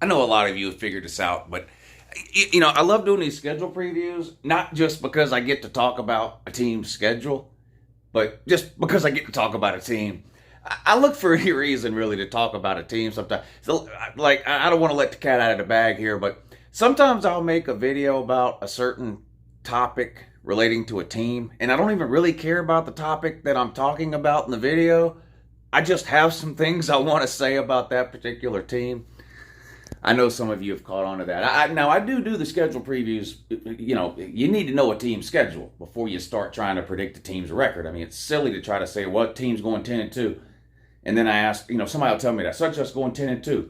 I know a lot of you have figured this out, but I love doing these schedule previews, not just because I get to talk about a team's schedule, but just because I get to talk about a team. I look for any reason really to talk about a team sometimes. So, like, I don't want to let the cat out of the bag here, but sometimes I'll make a video about a certain topic relating to a team, and I don't even really care about the topic that I'm talking about in the video. I just have some things I want to say about that particular team. I know some of you have caught on to that. Now, I do the schedule previews. You need to know a team's schedule before you start trying to predict a team's record. I mean, it's silly to try to say what team's going 10-2, and then I ask, somebody will tell me that such as going 10-2.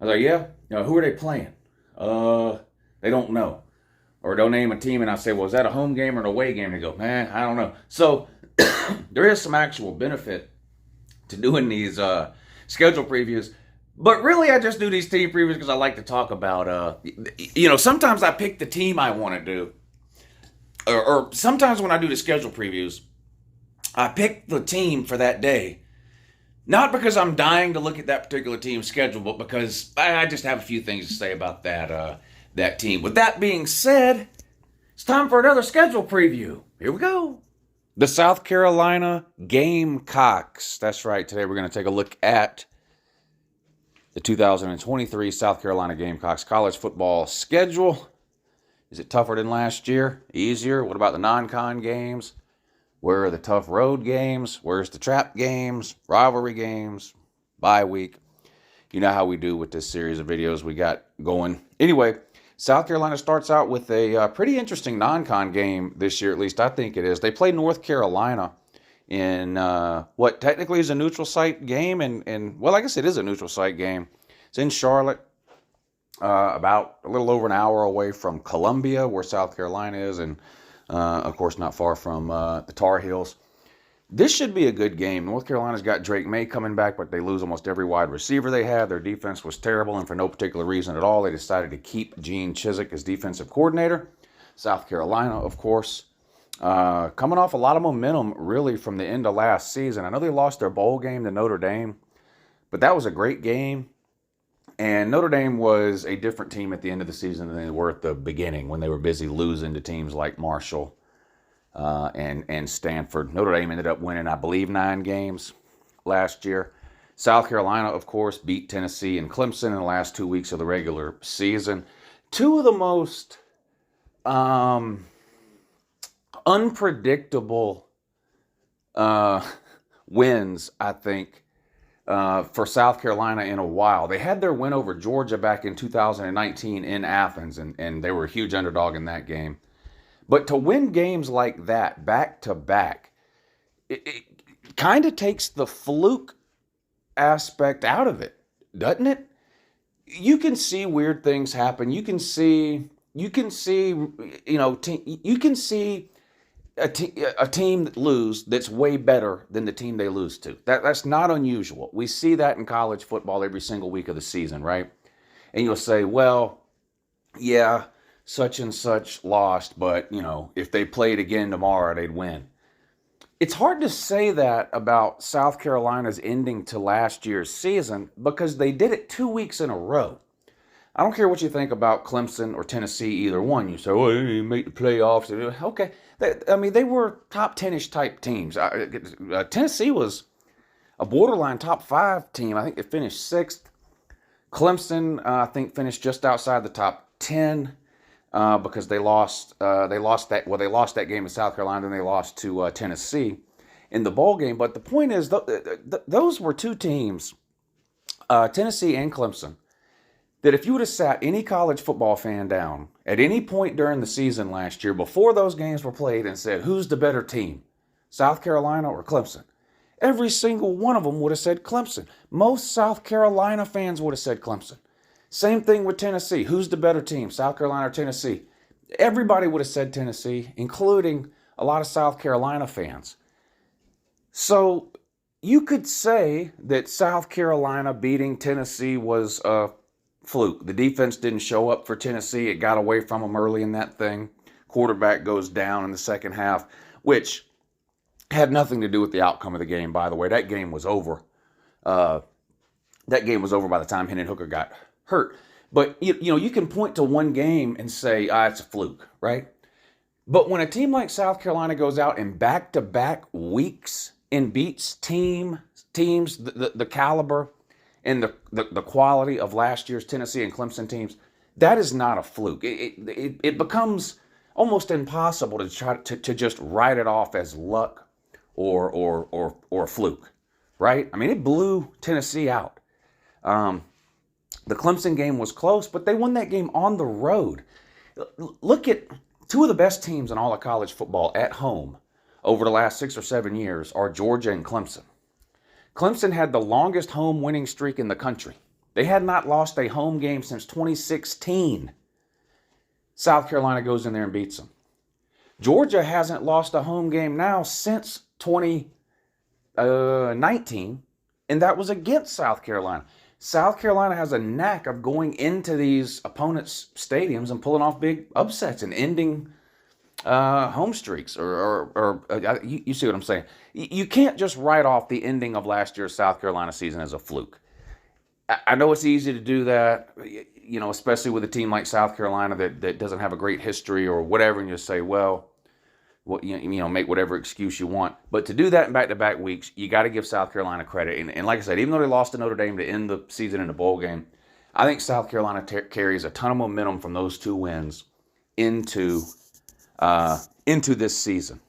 I was like, yeah, who are they playing? They don't know, or they'll name a team, and I say, well, is that a home game or an away game? They go, man, I don't know. So there is some actual benefit to doing these schedule previews. But really, I just do these team previews because I like to talk about, sometimes I pick the team I want to do. Or sometimes when I do the schedule previews, I pick the team for that day. Not because I'm dying to look at that particular team's schedule, but because I just have a few things to say about that team. With that being said, it's time for another schedule preview. Here we go. The South Carolina Gamecocks. That's right. Today we're going to take a look at the 2023 South Carolina Gamecocks college football schedule. Is it tougher than last year? Easier? What about the non-con games? Where are the tough road games? Where's the trap games? Rivalry games? Bye week? You know how we do with this series of videos we got going. Anyway, South Carolina starts out with a pretty interesting non-con game this year, at least I think it is. They play North Carolina in what technically is a neutral site game, and well, I guess it is a neutral site game. It's in Charlotte, about a little over an hour away from Columbia, where South Carolina is, and of course not far from the Tar Heels. This should be a good game. North Carolina's got Drake May coming back, but they lose almost every wide receiver they have. Their defense was terrible, and for no particular reason at all, they decided to keep Gene Chizik as defensive coordinator. South Carolina, of course, coming off a lot of momentum, really, from the end of last season. I know they lost their bowl game to Notre Dame, but that was a great game. And Notre Dame was a different team at the end of the season than they were at the beginning, when they were busy losing to teams like Marshall and Stanford. Notre Dame ended up winning, I believe, 9 games last year. South Carolina, of course, beat Tennessee and Clemson in the last 2 weeks of the regular season. Two of the most unpredictable wins, I think, for South Carolina in a while. They had their win over Georgia back in 2019 in Athens, and they were a huge underdog in that game. But to win games like that back to back, it kind of takes the fluke aspect out of it, doesn't it? You can see weird things happen. You can see a team that lose that's way better than the team they lose to. That's not unusual. We see that in college football every single week of the season, right? And you'll say, well, yeah, such and such lost, but, if they played again tomorrow, they'd win. It's hard to say that about South Carolina's ending to last year's season because they did it 2 weeks in a row. I don't care what you think about Clemson or Tennessee, either one. You say, oh, they didn't make the playoffs. Okay. They were top 10-ish type teams. Tennessee was a borderline top 5 team. I think they finished 6th. Clemson, I think, finished just outside the top 10 because they lost that game in South Carolina, and they lost to Tennessee in the bowl game. But the point is, those were 2 teams, Tennessee and Clemson, that if you would have sat any college football fan down at any point during the season last year before those games were played and said, who's the better team, South Carolina or Clemson? Every single one of them would have said Clemson. Most South Carolina fans would have said Clemson. Same thing with Tennessee. Who's the better team, South Carolina or Tennessee? Everybody would have said Tennessee, including a lot of South Carolina fans. So you could say that South Carolina beating Tennessee was a fluke. The defense didn't show up for Tennessee. It got away from them early in that thing. Quarterback goes down in the second half, which had nothing to do with the outcome of the game, by the way. That game was over. That game was over by the time Hendon Hooker got hurt. But you can point to one game and say, it's a fluke, right? But when a team like South Carolina goes out in back-to-back weeks and beats teams the caliber and the quality of last year's Tennessee and Clemson teams, that is not a fluke. It becomes almost impossible to try to just write it off as luck or fluke, right? I mean, it blew Tennessee out. The Clemson game was close, but they won that game on the road. Look at two of the best teams in all of college football at home over the last 6 or 7 years are Georgia and Clemson. Clemson had the longest home winning streak in the country. They had not lost a home game since 2016. South Carolina goes in there and beats them. Georgia hasn't lost a home game now since 2019, and that was against South Carolina. South Carolina has a knack of going into these opponents' stadiums and pulling off big upsets and ending home streaks. You see what I'm saying? You can't just write off the ending of last year's South Carolina season as a fluke. I know it's easy to do that, especially with a team like South Carolina that doesn't have a great history or whatever, and you say, well, make whatever excuse you want. But to do that in back-to-back weeks, you got to give South Carolina credit. And like I said, even though they lost to Notre Dame to end the season in the bowl game, I think South Carolina carries a ton of momentum from those two wins into this season.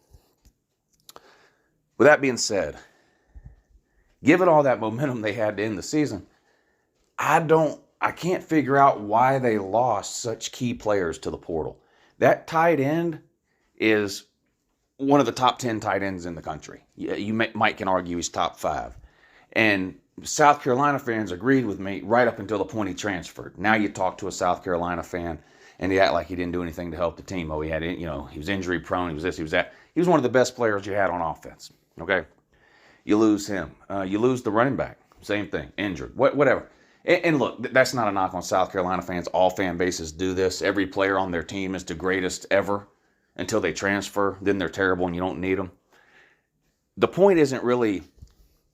With that being said, given all that momentum they had to end the season, I can't figure out why they lost such key players to the portal. That tight end is one of the top 10 tight ends in the country. You might can argue he's top 5. And South Carolina fans agreed with me right up until the point he transferred. Now you talk to a South Carolina fan and he act like he didn't do anything to help the team. Oh, he was injury prone, he was this, he was that. He was one of the best players you had on offense. Okay? You lose him. You lose the running back. Same thing. Injured. Whatever. And look, that's not a knock on South Carolina fans. All fan bases do this. Every player on their team is the greatest ever until they transfer. Then they're terrible and you don't need them. The point isn't really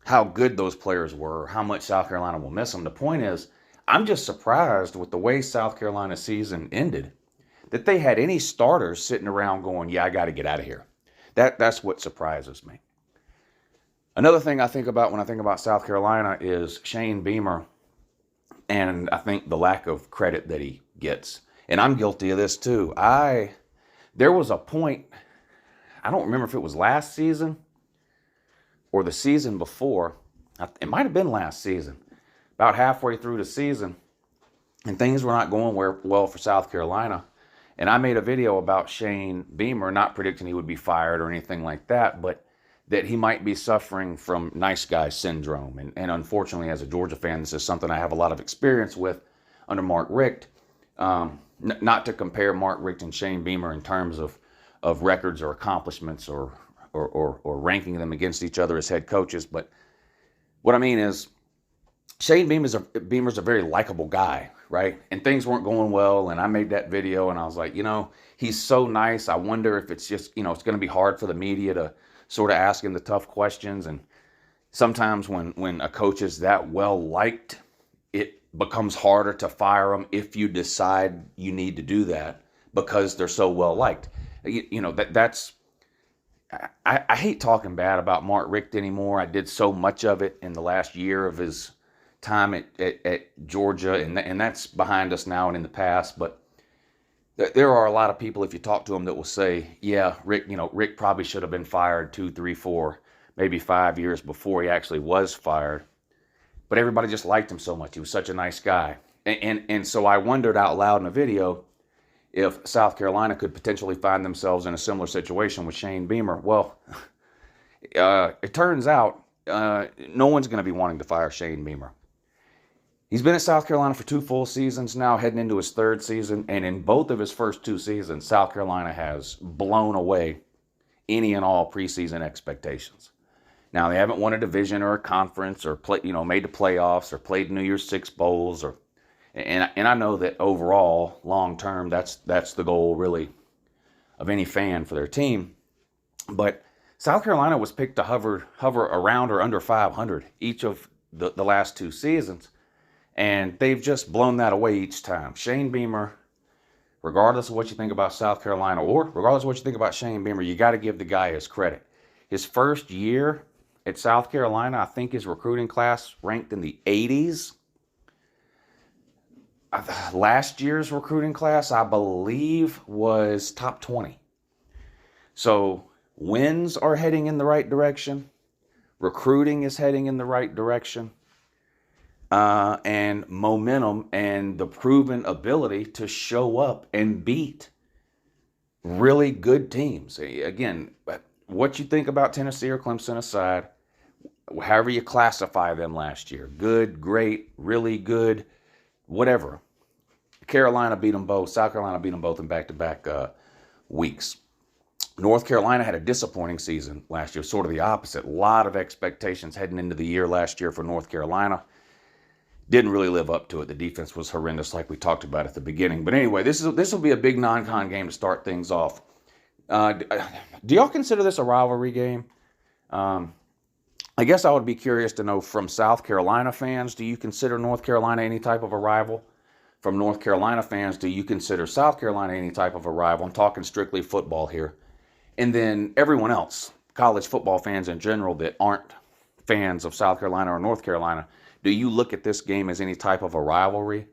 how good those players were or how much South Carolina will miss them. The point is, I'm just surprised with the way South Carolina's season ended that they had any starters sitting around going, I got to get out of here. That's what surprises me. Another thing I think about when I think about South Carolina is Shane Beamer, and I think the lack of credit that he gets. And I'm guilty of this too. There was a point, I don't remember if it was last season or the season before. It might have been last season, about halfway through the season, and things were not going well for South Carolina. And I made a video about Shane Beamer, not predicting he would be fired or anything like that, but that he might be suffering from nice guy syndrome. And unfortunately, as a Georgia fan, this is something I have a lot of experience with under Mark Richt. Not to compare Mark Richt and Shane Beamer in terms of records or accomplishments or ranking them against each other as head coaches, but what I mean is Shane Beamer's a very likable guy, right? And things weren't going well, and I made that video, and I was like, he's so nice. I wonder if it's just, it's going to be hard for the media to sort of ask him the tough questions. And sometimes when a coach is that well liked, it becomes harder to fire them if you decide you need to do that because they're so well liked. I hate talking bad about Mark Richt anymore. I did so much of it in the last year of his time at Georgia, and that's behind us now and in the past. But there are a lot of people, if you talk to them, that will say, yeah, Rick probably should have been fired 2, 3, 4, maybe 5 years before he actually was fired. But everybody just liked him so much. He was such a nice guy. And so I wondered out loud in a video if South Carolina could potentially find themselves in a similar situation with Shane Beamer. Well, it turns out no one's going to be wanting to fire Shane Beamer. He's been at South Carolina for 2 full seasons now, heading into his 3rd season. And in both of his first 2 seasons, South Carolina has blown away any and all preseason expectations. Now, they haven't won a division or a conference or made the playoffs or played New Year's Six bowls and I know that overall, long term, that's the goal really of any fan for their team. But South Carolina was picked to hover around or under 500 each of the last 2 seasons. And they've just blown that away each time. Shane Beamer, regardless of what you think about South Carolina or regardless of what you think about Shane Beamer, you got to give the guy his credit. His first year at South Carolina, I think his recruiting class ranked in the 80s. Last year's recruiting class, I believe, was top 20. So wins are heading in the right direction. Recruiting is heading in the right direction. And momentum and the proven ability to show up and beat really good teams. Again, what you think about Tennessee or Clemson aside, however you classify them last year, good, great, really good, whatever. Carolina beat them both. South Carolina beat them both in back-to-back weeks. North Carolina had a disappointing season last year, sort of the opposite. A lot of expectations heading into the year last year for North Carolina. Didn't really live up to it. The defense was horrendous, like we talked about at the beginning. But anyway, this will be a big non-con game to start things off. Do y'all consider this a rivalry game? I guess I would be curious to know from South Carolina fans, do you consider North Carolina any type of a rival? From North Carolina fans, do you consider South Carolina any type of a rival? I'm talking strictly football here. And then everyone else, college football fans in general that aren't fans of South Carolina or North Carolina, do you look at this game as any type of a rivalry?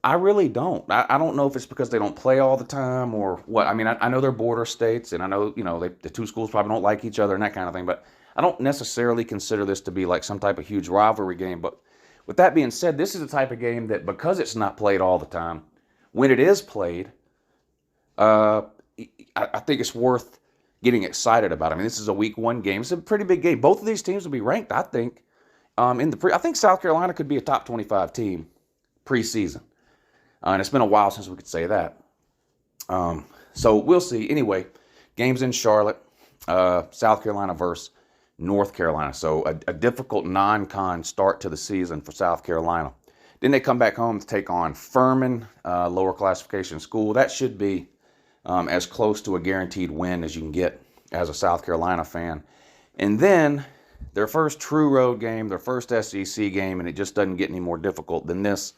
I really don't. I don't know if it's because they don't play all the time or what. I mean, I know they're border states, and I know, the two schools probably don't like each other and that kind of thing, but I don't necessarily consider this to be like some type of huge rivalry game. But with that being said, this is the type of game that because it's not played all the time, when it is played, I think it's worth getting excited about. I mean, this is a week 1 game. It's a pretty big game. Both of these teams will be ranked, I think. I think South Carolina could be a top 25 team preseason. And it's been a while since we could say that. So we'll see. Anyway, games in Charlotte, South Carolina versus North Carolina. So a difficult non-con start to the season for South Carolina. Then they come back home to take on Furman, lower classification school. That should be as close to a guaranteed win as you can get as a South Carolina fan. And then their first true road game, their first SEC game, and it just doesn't get any more difficult than this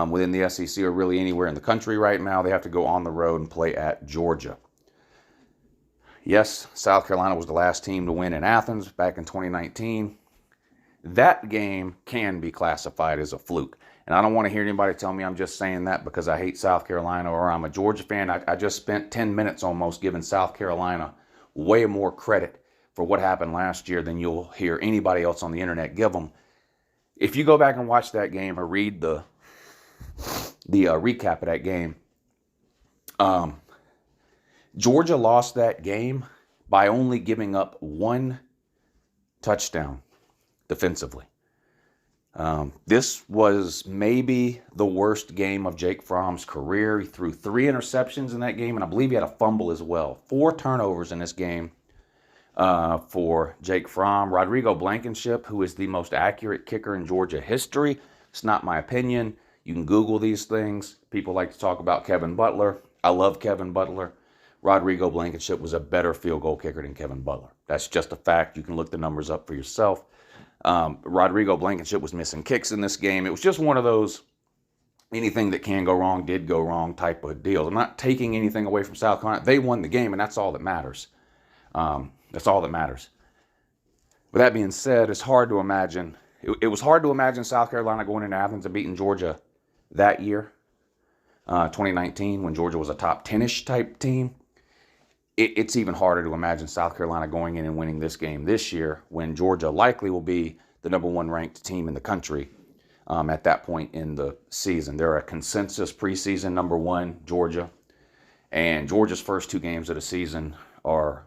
within the SEC or really anywhere in the country right now. They have to go on the road and play at Georgia. Yes, South Carolina was the last team to win in Athens back in 2019. That game can be classified as a fluke. And I don't want to hear anybody tell me I'm just saying that because I hate South Carolina or I'm a Georgia fan. I just spent 10 minutes almost giving South Carolina way more credit for what happened last year than you'll hear anybody else on the internet give them. If you go back and watch that game or read the recap of that game, Georgia lost that game by only giving up 1 touchdown defensively. This was maybe the worst game of Jake Fromm's career. He threw 3 interceptions in that game, and I believe he had a fumble as well. 4 turnovers in this game for Jake Fromm. Rodrigo Blankenship, who is the most accurate kicker in Georgia history. It's not my opinion. You can Google these things. People like to talk about Kevin Butler. I love Kevin Butler. Rodrigo Blankenship was a better field goal kicker than Kevin Butler. That's just a fact. You can look the numbers up for yourself. Rodrigo Blankenship was missing kicks in this game. It was just one of those anything that can go wrong did go wrong type of deals. I'm not taking anything away from South Carolina. They won the game, and that's all that matters. That's all that matters. With that being said, it's hard to imagine. It was hard to imagine South Carolina going into Athens and beating Georgia that year, 2019, when Georgia was a top 10-ish type team. It's even harder to imagine South Carolina going in and winning this game this year when Georgia likely will be the number 1 ranked team in the country at that point in the season. They're a consensus preseason number 1, Georgia. And Georgia's first 2 games of the season are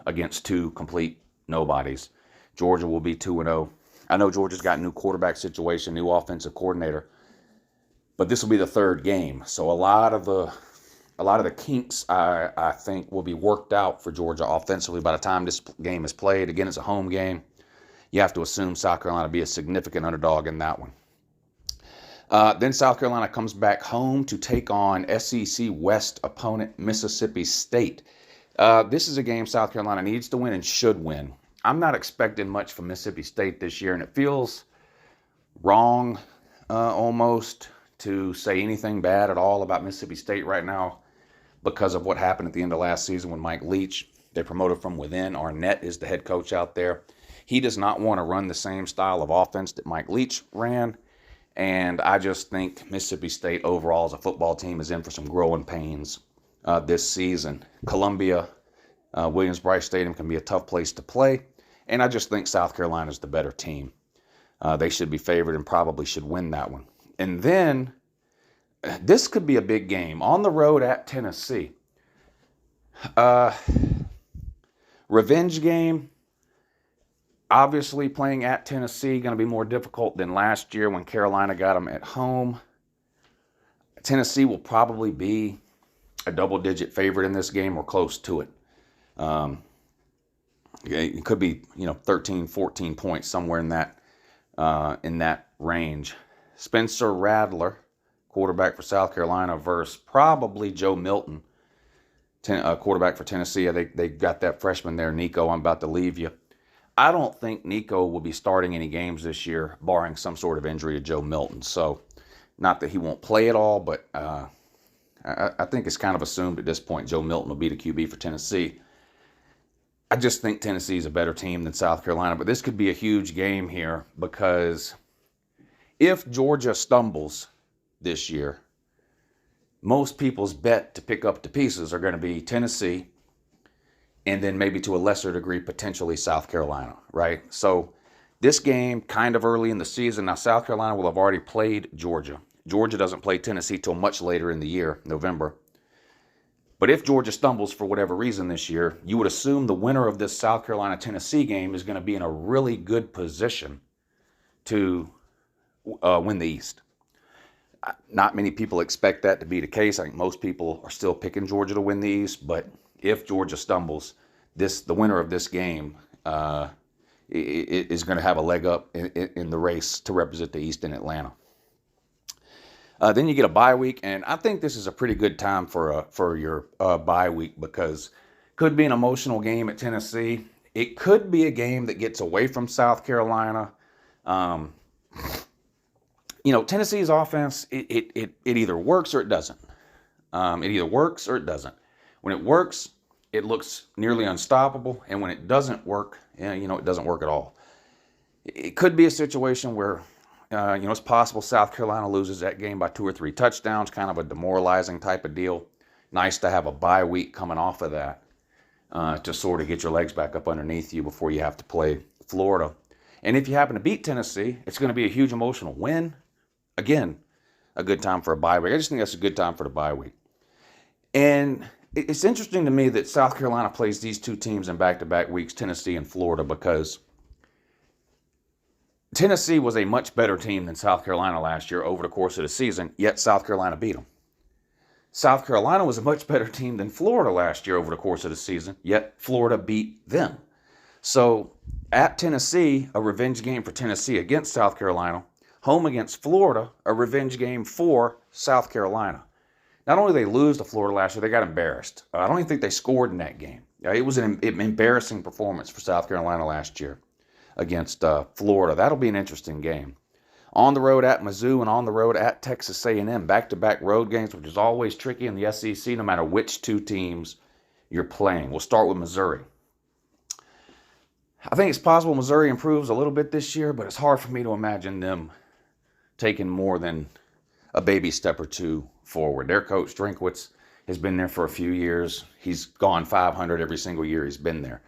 against 2 complete nobodies. Georgia will be 2-0. I know Georgia's got a new quarterback situation, new offensive coordinator, but this will be the 3rd game. So a lot of the kinks, I think, will be worked out for Georgia offensively by the time this game is played. Again, it's a home game. You have to assume South Carolina will be a significant underdog in that one. Then South Carolina comes back home to take on SEC West opponent Mississippi State. This is a game South Carolina needs to win and should win. I'm not expecting much from Mississippi State this year, and it feels wrong almost to say anything bad at all about Mississippi State right now because of what happened at the end of last season when Mike Leach, they promoted from within. Arnett is the head coach out there. He does not want to run the same style of offense that Mike Leach ran. And I just think Mississippi State overall as a football team is in for some growing pains this season. Columbia, Williams-Brice Stadium can be a tough place to play. And I just think South Carolina is the better team. They should be favored and probably should win that one. And then this could be a big game. On the road at Tennessee. Revenge game. Obviously, playing at Tennessee going to be more difficult than last year when Carolina got them at home. Tennessee will probably be a double-digit favorite in this game or close to it. It could be, 13, 14 points, somewhere in that range. Spencer Rattler, quarterback for South Carolina, versus probably Joe Milton, quarterback for Tennessee. They got that freshman there, Nico. I'm about to leave you. I don't think Nico will be starting any games this year, barring some sort of injury to Joe Milton. So, not that he won't play at all, but I think it's kind of assumed at this point Joe Milton will be the QB for Tennessee. I just think Tennessee is a better team than South Carolina, but this could be a huge game here because if Georgia stumbles this year, most people's bet to pick up the pieces are going to be Tennessee, and then maybe to a lesser degree, potentially South Carolina, right? So this game, kind of early in the season. Now, South Carolina will have already played Georgia. Georgia doesn't play Tennessee till much later in the year, November. But if Georgia stumbles for whatever reason this year, you would assume the winner of this South Carolina-Tennessee game is going to be in a really good position to win the East. Not many people expect that to be the case. I think most people are still picking Georgia to win the East, but if Georgia stumbles, the winner of this game is going to have a leg up in the race to represent the East in Atlanta. Then you get a bye week, and I think this is a pretty good time for your bye week because it could be an emotional game at Tennessee. It could be a game that gets away from South Carolina. Tennessee's offense, it either works or it doesn't. It either works or it doesn't. When it works, it looks nearly unstoppable. And when it doesn't work, it doesn't work at all. It could be a situation where, it's possible South Carolina loses that game by 2 or 3 touchdowns, kind of a demoralizing type of deal. Nice to have a bye week coming off of that to sort of get your legs back up underneath you before you have to play Florida. And if you happen to beat Tennessee, it's going to be a huge emotional win. Again, a good time for a bye week. I just think that's a good time for the bye week. And it's interesting to me that South Carolina plays these two teams in back-to-back weeks, Tennessee and Florida, because Tennessee was a much better team than South Carolina last year over the course of the season, yet South Carolina beat them. South Carolina was a much better team than Florida last year over the course of the season, yet Florida beat them. So at Tennessee, a revenge game for Tennessee against South Carolina. Home against Florida, a revenge game for South Carolina. Not only did they lose to Florida last year, they got embarrassed. I don't even think they scored in that game. It was an embarrassing performance for South Carolina last year against Florida. That'll be an interesting game. On the road at Mizzou and on the road at Texas A&M. Back-to-back road games, which is always tricky in the SEC no matter which two teams you're playing. We'll start with Missouri. I think it's possible Missouri improves a little bit this year, but it's hard for me to imagine them taking more than a baby step or two forward. Their coach, Drinkwitz, has been there for a few years. He's gone 500 every single year he's been there.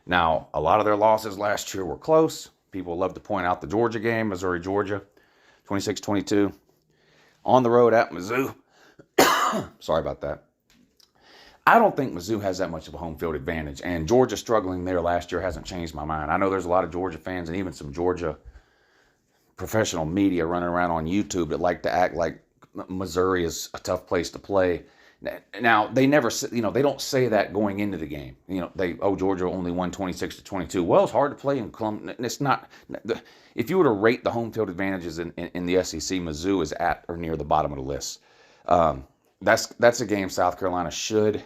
Now, a lot of their losses last year were close. People love to point out the Georgia game, Missouri-Georgia, 26-22. On the road at Mizzou. Sorry about that. I don't think Mizzou has that much of a home field advantage, and Georgia struggling there last year hasn't changed my mind. I know there's a lot of Georgia fans and even some Georgia professional media running around on YouTube that like to act like Missouri is a tough place to play. Now, they never, they don't say that going into the game. Georgia only won 26-22. Well, it's hard to play in Columbus. It's not. If you were to rate the home field advantages in the SEC, Mizzou is at or near the bottom of the list. That's a game South Carolina should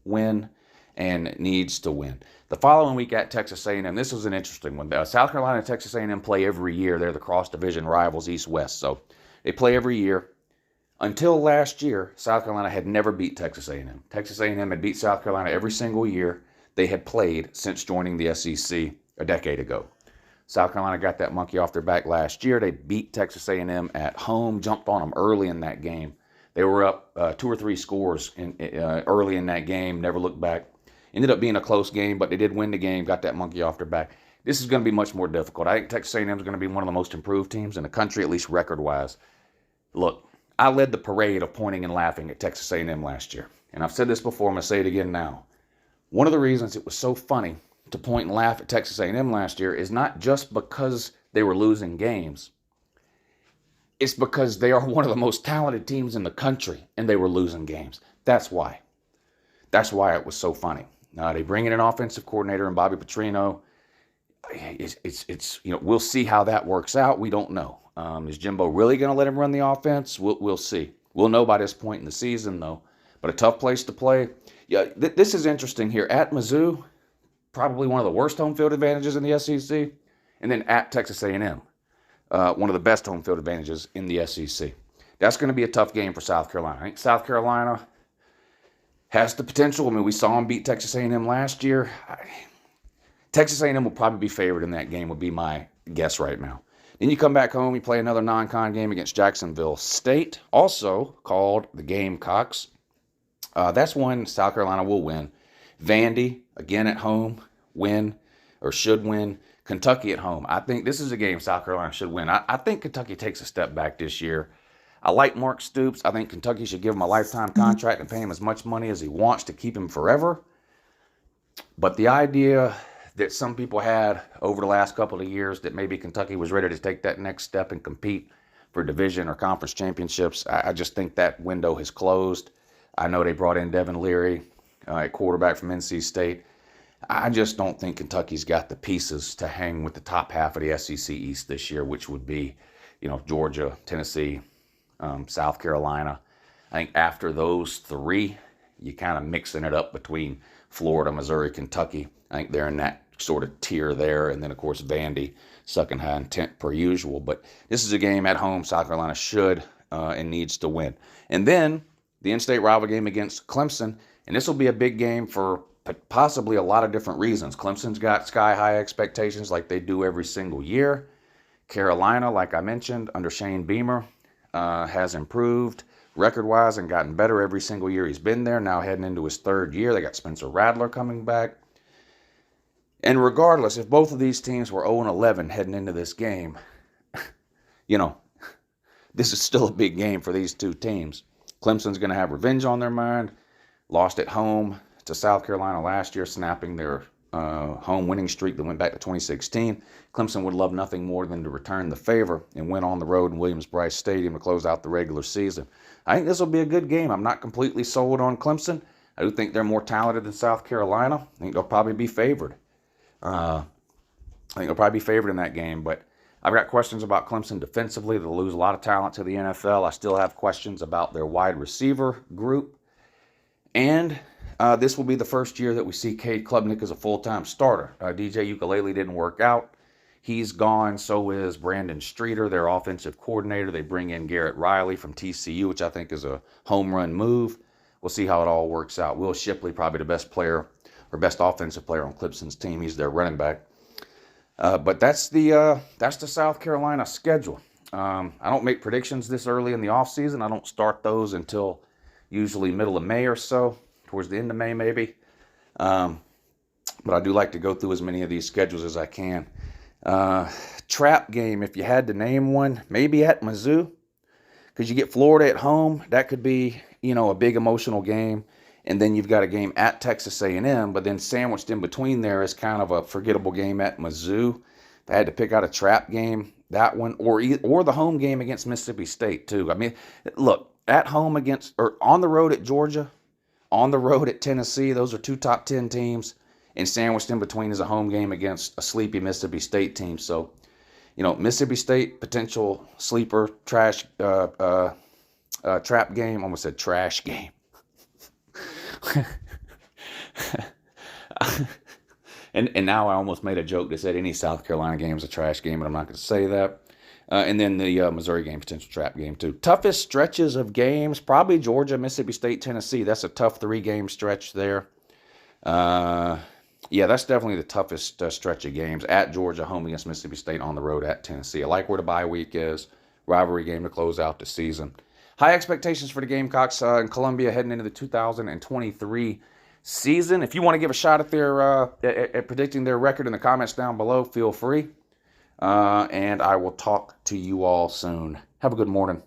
win and needs to win. The following week at Texas A&M, this was an interesting one. South Carolina and Texas A&M play every year. They're the cross-division rivals, East-West. So They play every year. Until last year, South Carolina had never beat Texas A&M. Texas A&M had beat South Carolina every single year they had played since joining the SEC a decade ago. South Carolina got that monkey off their back last year. They beat Texas A&M at home, jumped on them early in that game. They were up 2 or 3 scores early in that game, never looked back. Ended up being a close game, but they did win the game, got that monkey off their back. This is going to be much more difficult. I think Texas A&M is going to be one of the most improved teams in the country, at least record-wise. Look, I led the parade of pointing and laughing at Texas A&M last year. And I've said this before, I'm going to say it again now. One of the reasons it was so funny to point and laugh at Texas A&M last year is not just because they were losing games. It's because they are one of the most talented teams in the country, and they were losing games. That's why. That's why it was so funny. They bring in an offensive coordinator in Bobby Petrino. It's we'll see how that works out. We don't know. Is Jimbo really going to let him run the offense? We'll see. We'll know by this point in the season, though. But a tough place to play. Yeah, this is interesting here. At Mizzou, probably one of the worst home field advantages in the SEC. And then at Texas A&M, one of the best home field advantages in the SEC. That's going to be a tough game for South Carolina. I think South Carolina has the potential. I mean, we saw them beat Texas A&M last year. Texas A&M will probably be favored in that game, would be my guess right now. Then you come back home, you play another non-con game against Jacksonville State, also called the Gamecocks. That's one South Carolina will win. Vandy, again at home, win or should win. Kentucky at home. I think this is a game South Carolina should win. I think Kentucky takes a step back this year. I like Mark Stoops. I think Kentucky should give him a lifetime contract and pay him as much money as he wants to keep him forever. But the idea that some people had over the last couple of years that maybe Kentucky was ready to take that next step and compete for division or conference championships, I just think that window has closed. I know they brought in Devin Leary at quarterback from NC State. I just don't think Kentucky's got the pieces to hang with the top half of the SEC East this year, which would be, Georgia, Tennessee, South Carolina. I think after those 3, you kind of mixing it up between Florida, Missouri, Kentucky. I think they're in that sort of tier there. And then, of course, Vandy, sucking high intent per usual. But this is a game at home South Carolina should and needs to win. And then the in-state rival game against Clemson. And this will be a big game for possibly a lot of different reasons. Clemson's got sky-high expectations like they do every single year. Carolina, like I mentioned, under Shane Beamer, has improved record-wise and gotten better every single year he's been there. Now heading into his 3rd year. They got Spencer Rattler coming back. And regardless, if both of these teams were 0-11 heading into this game, this is still a big game for these two teams. Clemson's going to have revenge on their mind. Lost at home to South Carolina last year, snapping their home winning streak that went back to 2016. Clemson would love nothing more than to return the favor and win on the road in Williams-Brice Stadium to close out the regular season. I think this will be a good game. I'm not completely sold on Clemson. I do think they're more talented than South Carolina. I think they'll probably be favored. in that game, but I've got questions about Clemson defensively. They'll lose a lot of talent to the NFL. I still have questions about their wide receiver group. And this will be the first year that we see Cade Klubnik as a full-time starter. DJ Ukulele didn't work out. He's gone. So is Brandon Streeter, their offensive coordinator. They bring in Garrett Riley from TCU, which I think is a home run move. We'll see how it all works out. Will Shipley, probably the best player or best offensive player on Clemson's team. He's their running back. But that's the South Carolina schedule. I don't make predictions this early in the offseason. I don't start those until usually middle of May or so, towards the end of May maybe. But I do like to go through as many of these schedules as I can. Trap game, if you had to name one, maybe at Mizzou, because you get Florida at home. That could be, a big emotional game. And then you've got a game at Texas A&M, but then sandwiched in between there is kind of a forgettable game at Mizzou. If I had to pick out a trap game, that one, or the home game against Mississippi State too. I mean, look, at home against, or on the road at Georgia, on the road at Tennessee, those are two top 10 teams, and sandwiched in between is a home game against a sleepy Mississippi State team. So, Mississippi State, potential sleeper, trap game, almost said trash game. and now I almost made a joke that said any South Carolina game is a trash game, but I'm not going to say that. And then the Missouri game, potential trap game, too. Toughest stretches of games, probably Georgia, Mississippi State, Tennessee. That's a tough 3-game stretch there. Yeah, that's definitely the toughest stretch of games. At Georgia, home against Mississippi State, on the road at Tennessee. I like where the bye week is. Rivalry game to close out the season. High expectations for the Gamecocks in Columbia heading into the 2023 season. If you want to give a shot at predicting their record in the comments down below, feel free. And I will talk to you all soon. Have a good morning.